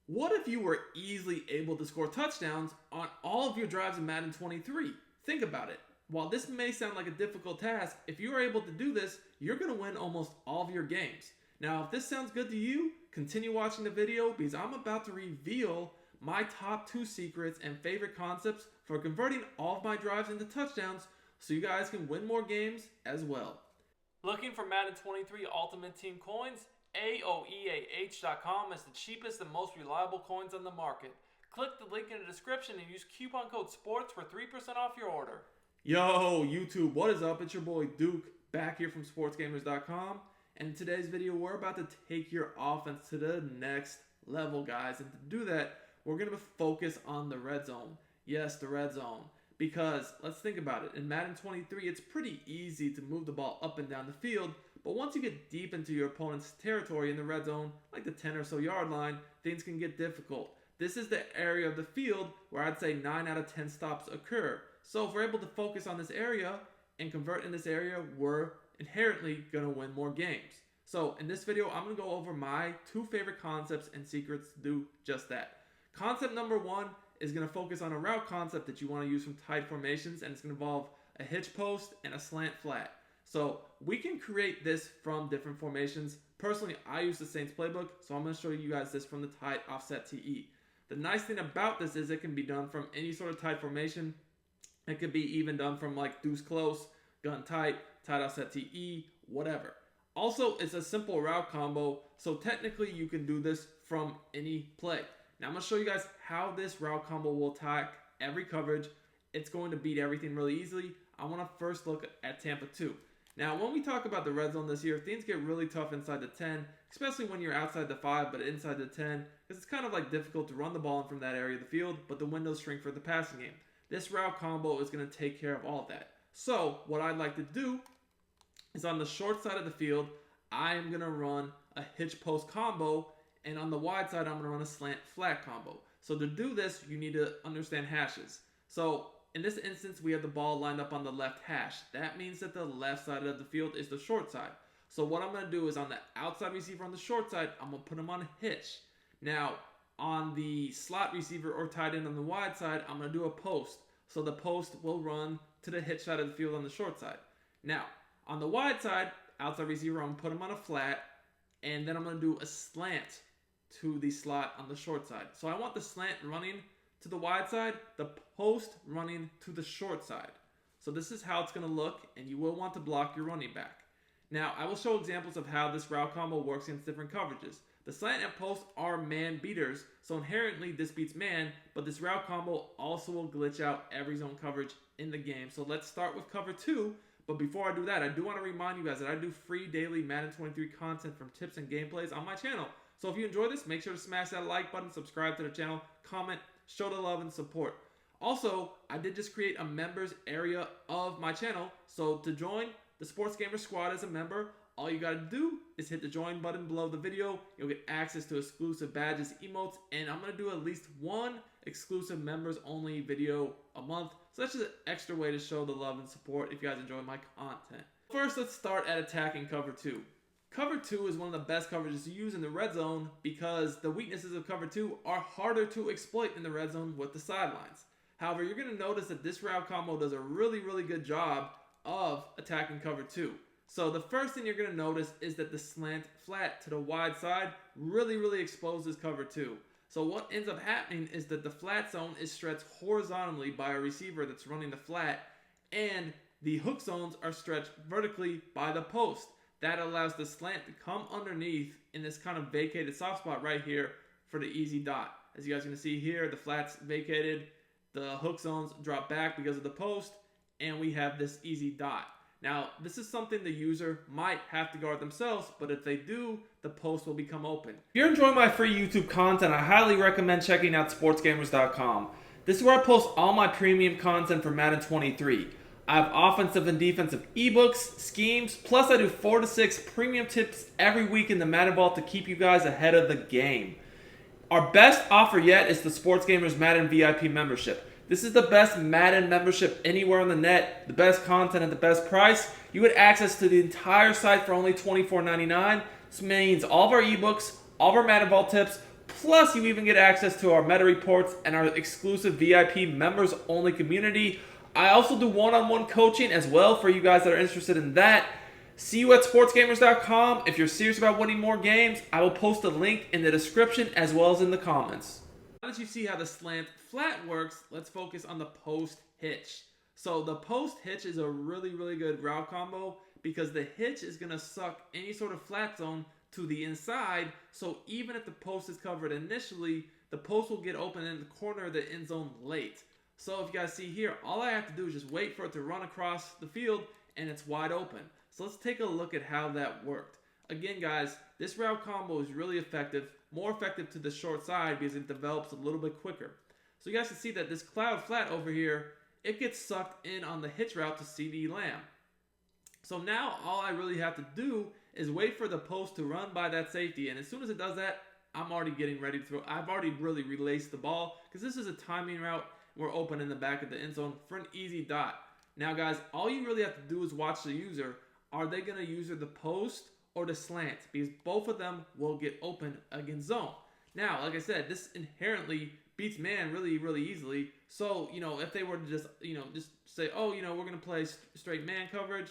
What if you were easily able to score touchdowns on all of your drives in Madden 23? Think about it. While this may sound like a difficult task, if you are able to do this, you're going to win almost all of your games. Now, if this sounds good to you, continue watching the video because I'm about to reveal my top 2 secrets and favorite concepts for converting all of my drives into touchdowns so you guys can win more games as well. Looking for Madden 23 Ultimate Team coins? AOEAH.com is the cheapest and most reliable coins on the market. Click the link in the description and use coupon code SPORTS for 3% off your order. Yo, YouTube, what is up? It's your boy Duke, back here from sportsgamers.com. And in today's video, we're about to take your offense to the next level, guys. And to do that, we're going to focus on the red zone. Yes, the red zone. Because let's think about it. In Madden 23, it's pretty easy to move the ball up and down the field. But once you get deep into your opponent's territory in the red zone, like the 10 or so yard line, things can get difficult. This is the area of the field where I'd say 9 out of 10 stops occur. So if we're able to focus on this area and convert in this area, we're inherently going to win more games. So in this video, I'm going to go over my 2 favorite concepts and secrets to do just that. Concept number 1 is going to focus on a route concept that you want to use from tight formations, and it's going to involve a hitch post and a slant flat. So we can create this from different formations. Personally, I use the Saints playbook, so I'm going to show you guys this from the tight offset TE. The nice thing about this is it can be done from any sort of tight formation. It could be even done from like deuce close, gun tight, tight offset TE, whatever. Also, it's a simple route combo, so technically you can do this from any play. Now I'm going to show you guys how this route combo will attack every coverage. It's going to beat everything really easily. I want to first look at Tampa 2. Now, when we talk about the red zone this year, things get really tough inside the 10, especially when you're outside the 5 but inside the 10, because it's kind of like difficult to run the ball in from that area of the field, but the windows shrink for the passing game. This route combo is going to take care of all of that. So, what I'd like to do is on the short side of the field, I am going to run a hitch post combo, and on the wide side, I'm going to run a slant flat combo. So to do this, you need to understand hashes. So in this instance, we have the ball lined up on the left hash. That means that the left side of the field is the short side. So what I'm going to do is on the outside receiver on the short side, I'm going to put him on a hitch. Now, on the slot receiver or tight end on the wide side, I'm going to do a post. So the post will run to the hitch side of the field on the short side. Now, on the wide side, outside receiver, I'm going to put him on a flat. And then I'm going to do a slant to the slot on the short side. So I want the slant running to the wide side, the post running to the short side. So this is how it's going to look, and you will want to block your running back. Now, I will show examples of how this route combo works against different coverages. The slant and post are man beaters, so inherently this beats man, but this route combo also will glitch out every zone coverage in the game. So let's start with cover 2, but before I do that, I do want to remind you guys that I do free daily Madden 23 content from tips and gameplays on my channel. So if you enjoy this, make sure to smash that like button, subscribe to the channel, comment, show the love and support. Also, I did just create a members area of my channel. So to join the Sports Gamer Squad as a member, all you gotta do is hit the join button below the video. You'll get access to exclusive badges, emotes, and I'm gonna do at least one exclusive members only video a month. So that's just an extra way to show the love and support if you guys enjoy my content. First, let's start at attacking cover 2. Cover 2 is one of the best coverages to use in the red zone because the weaknesses of cover 2 are harder to exploit in the red zone with the sidelines. However, you're going to notice that this route combo does a really good job of attacking cover 2. So the first thing you're going to notice is that the slant flat to the wide side really exposes cover 2. So what ends up happening is that the flat zone is stretched horizontally by a receiver that's running the flat, and the hook zones are stretched vertically by the post. That allows the slant to come underneath in this kind of vacated soft spot right here for the easy dot. As you guys are going to see here, the flat's vacated, the hook zones drop back because of the post, and we have this easy dot. Now, this is something the user might have to guard themselves, but if they do, the post will become open. If you're enjoying my free YouTube content, I highly recommend checking out sportsgamers.com. This is where I post all my premium content for Madden 23. I have offensive and defensive ebooks, schemes, plus I do 4 to 6 premium tips every week in the Madden Vault to keep you guys ahead of the game. Our best offer yet is the Sports Gamers Madden VIP membership. This is the best Madden membership anywhere on the net, the best content at the best price. You get access to the entire site for only $24.99. This means all of our ebooks, all of our Madden Vault tips, Plus, you even get access to our meta reports and our exclusive VIP members only community. I also do one-on-one coaching as well for you guys that are interested in that. See you at sportsgamers.com. If you're serious about winning more games, I will post a link in the description as well as in the comments. Now that you see how the slant flat works, let's focus on the post hitch. So the post hitch is a really good route combo because the hitch is going to suck any sort of flat zone to the inside. So even if the post is covered initially, the post will get open in the corner of the end zone late. So if you guys see here, all I have to do is just wait for it to run across the field and it's wide open. So let's take a look at how that worked. Again, guys, this route combo is really effective, more effective to the short side because it develops a little bit quicker. So you guys can see that this cloud flat over here, it gets sucked in on the hitch route to CD Lamb. So now all I really have to do is wait for the post to run by that safety. And as soon as it does that, I'm already getting ready to throw. I've already really released the ball because this is a timing route. We're open in the back of the end zone for an easy dot. Now, guys, all you really have to do is watch the user. Are they going to use the post or the slant? Because both of them will get open against zone. Now, like I said, this inherently beats man really easily. So, if they were to just say, oh, we're going to play straight man coverage,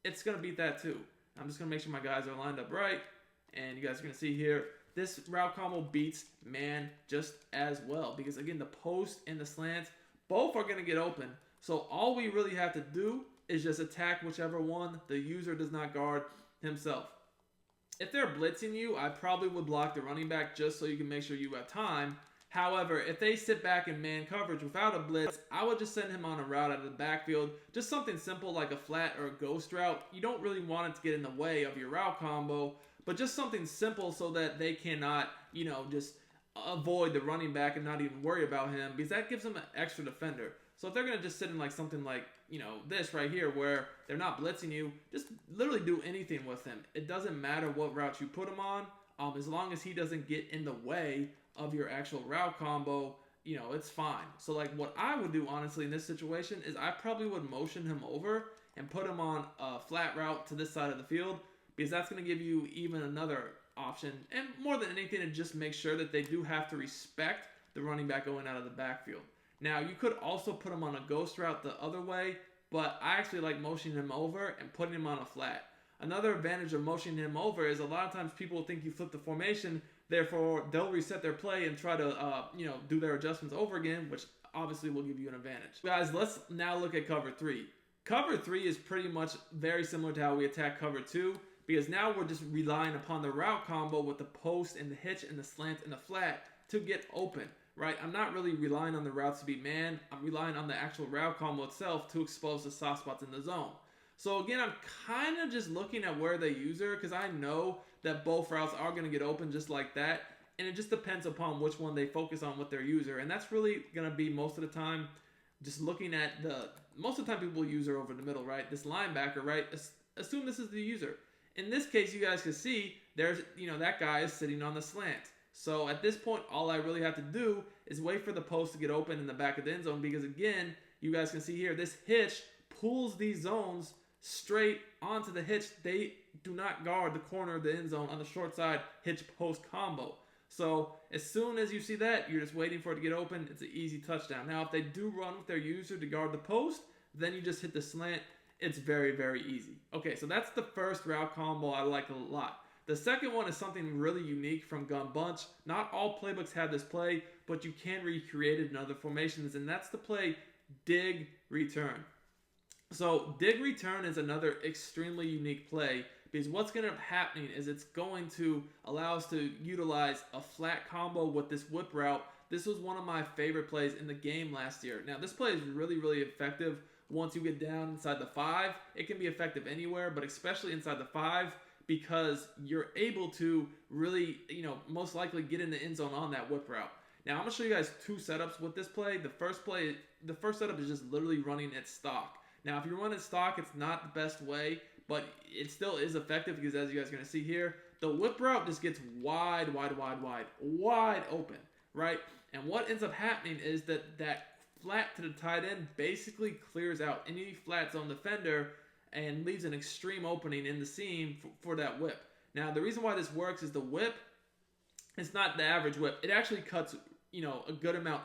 it's going to beat that too. I'm just going to make sure my guys are lined up right. And you guys are going to see here, this route combo beats man just as well. Because, again, the post and the slant, both are going to get open. So all we really have to do is just attack whichever one the user does not guard himself. If they're blitzing you, I probably would block the running back just so you can make sure you have time. However, if they sit back in man coverage without a blitz, I would just send him on a route out of the backfield. Just something simple like a flat or a ghost route. You don't really want it to get in the way of your route combo, but just something simple so that they cannot, just avoid the running back and not even worry about him because that gives them an extra defender. So if they're going to just sit in like something like, this right here where they're not blitzing you, just literally do anything with him. It doesn't matter what route you put him on, as long as he doesn't get in the way of your actual route combo, it's fine. So like what I would do honestly in this situation is I probably would motion him over and put him on a flat route to this side of the field because that's going to give you even another option. And more than anything, to just make sure that they do have to respect the running back going out of the backfield. Now, you could also put him on a ghost route the other way, but I actually like motioning him over and putting him on a flat. Another advantage of motioning him over is a lot of times people think you flip the formation, therefore they'll reset their play and try to, do their adjustments over again, which obviously will give you an advantage. Guys, let's now look at cover 3. Cover 3 is pretty much very similar to how we attack cover 2, because now we're just relying upon the route combo with the post and the hitch and the slant and the flat to get open. Right, I'm not really relying on the routes to beat man. I'm relying on the actual route combo itself to expose the soft spots in the zone. So again, I'm kind of just looking at where they use her because I know that both routes are going to get open just like that. And it just depends upon which one they focus on with their user. And that's really going to be most of the time just looking at most of the time people use her over the middle, right? This linebacker, right? Assume this is the user. In this case, you guys can see there's, that guy is sitting on the slant. So at this point, all I really have to do is wait for the post to get open in the back of the end zone because, again, you guys can see here, this hitch pulls these zones straight onto the hitch. They do not guard the corner of the end zone on the short side hitch post combo. So as soon as you see that, you're just waiting for it to get open. It's an easy touchdown. Now, if they do run with their user to guard the post, then you just hit the slant. It's very easy. Okay, so that's the first route combo I like a lot. The second one is something really unique from Gun Bunch. Not all playbooks have this play, but you can recreate it in other formations, and that's the play Dig Return. So Dig Return is another extremely unique play because what's going to be happening is it's going to allow us to utilize a flat combo with this whip route. This was one of my favorite plays in the game last year. Now, this play is really effective once you get down inside the 5. It can be effective anywhere, but especially inside the 5. Because you're able to really, most likely get in the end zone on that whip route. Now, I'm going to show you guys 2 setups with this play. The first setup is just literally running at stock. Now, if you're running stock, it's not the best way, but it still is effective because as you guys are going to see here, the whip route just gets wide open, right? And what ends up happening is that flat to the tight end basically clears out any flat zone defender and leaves an extreme opening in the seam for that whip. Now, the reason why this works is the whip it's not the average whip. It actually cuts, you know, a good amount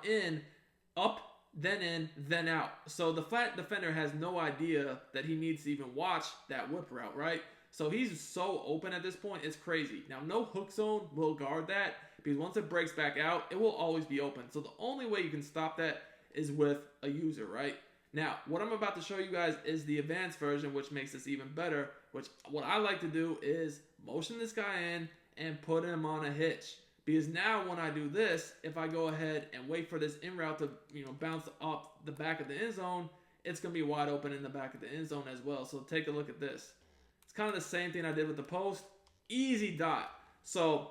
up, then out. So the flat defender has no idea that he needs to even watch that whip route, right? So he's so open at this point, it's crazy. Now, no hook zone will guard that because once it breaks back out, it will always be open. So the only way you can stop that is with a user, right? Now, what I'm about to show you guys is the advanced version, which makes this even better, which what I like to do is motion this guy in and put him on a hitch. Because now when I do this, if I go ahead and wait for this in route to, you know, bounce up the back of the end zone, it's going to be wide open in the back of the end zone as well. So take a look at this. It's kind of the same thing I did with the post. Easy dot. So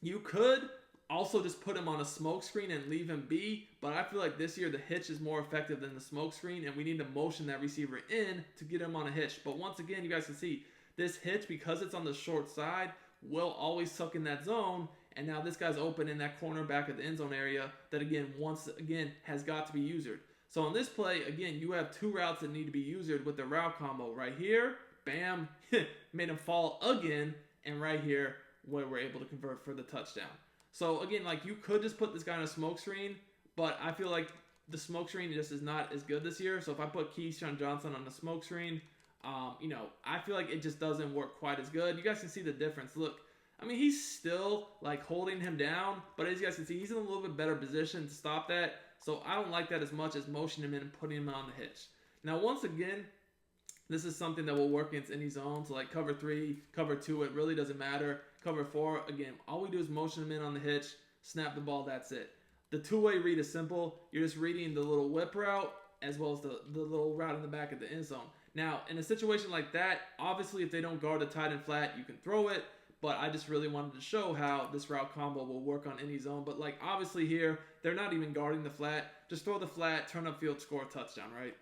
you could also just put him on a smoke screen and leave him be, but I feel like this year the hitch is more effective than the smoke screen, and we need to motion that receiver in to get him on a hitch. But once again, you guys can see this hitch, because it's on the short side, will always suck in that zone. And now this guy's open in that corner back of the end zone area that, again, once again, has got to be usered. So on this play, again, you have two routes that need to be usered with the route combo. Right here, bam, made him fall again. And right here, where we're able to convert for the touchdown. So again, like, you could just put this guy on a smoke screen, but I feel like the smoke screen just is not as good this year. So if I put Keyshawn Johnson on the smoke screen, you know, I feel like it just doesn't work quite as good. You guys can see the difference. Look. I mean, he's still, like, holding him down, but as you guys can see, he's in a little bit better position to stop that, so I don't like that as much as motioning him in and putting him on the hitch. Now, once again, this is something that will work against any zone, so like cover 3, cover 2, it really doesn't matter. Cover 4, again, all we do is motion him in on the hitch, snap the ball, that's it. The two-way read is simple. You're just reading the little whip route as well as the little route in the back of the end zone. Now, in a situation like that, obviously, if they don't guard the tight end flat, you can throw it. But I just really wanted to show how this route combo will work on any zone. But, like, obviously here, they're not even guarding the flat. Just throw the flat, turn upfield, score a touchdown, right?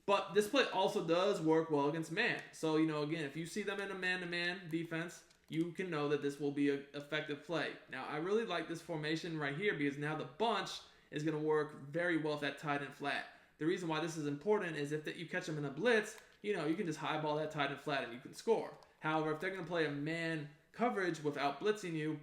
But this play also does work well against man. So, you know, again, if you see them in a man-to-man defense, you can know that this will be an effective play. Now, I really like this formation right here because now the bunch is going to work very well with that tight end flat. The reason why this is important is if you catch them in a blitz, you know, you can just highball that tight end flat and you can score. However, if they're going to play a man coverage without blitzing you,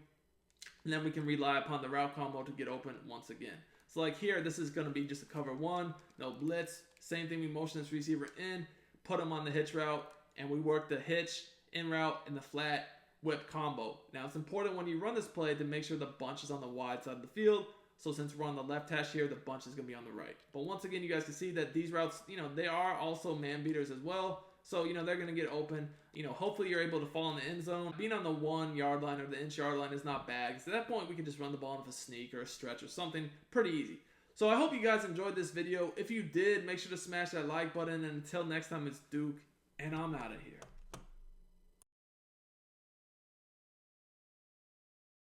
and then we can rely upon the route combo to get open once again. So like here, this is going to be just a cover 1, no blitz. Same thing, we motion this receiver in, put him on the hitch route, and we work the hitch, in route, and the flat whip combo. Now it's important when you run this play to make sure the bunch is on the wide side of the field. So since we're on the left hash here, the bunch is going to be on the right. But once again, you guys can see that these routes, you know, they are also man beaters as well. So, you know, they're going to get open. You know, hopefully you're able to fall in the end zone. Being on the 1 yard line or the inch yard line is not bad. Because at that point, we can just run the ball with a sneak or a stretch or something pretty easy. So I hope you guys enjoyed this video. If you did, make sure to smash that like button. And until next time, it's Duke, and I'm out of here.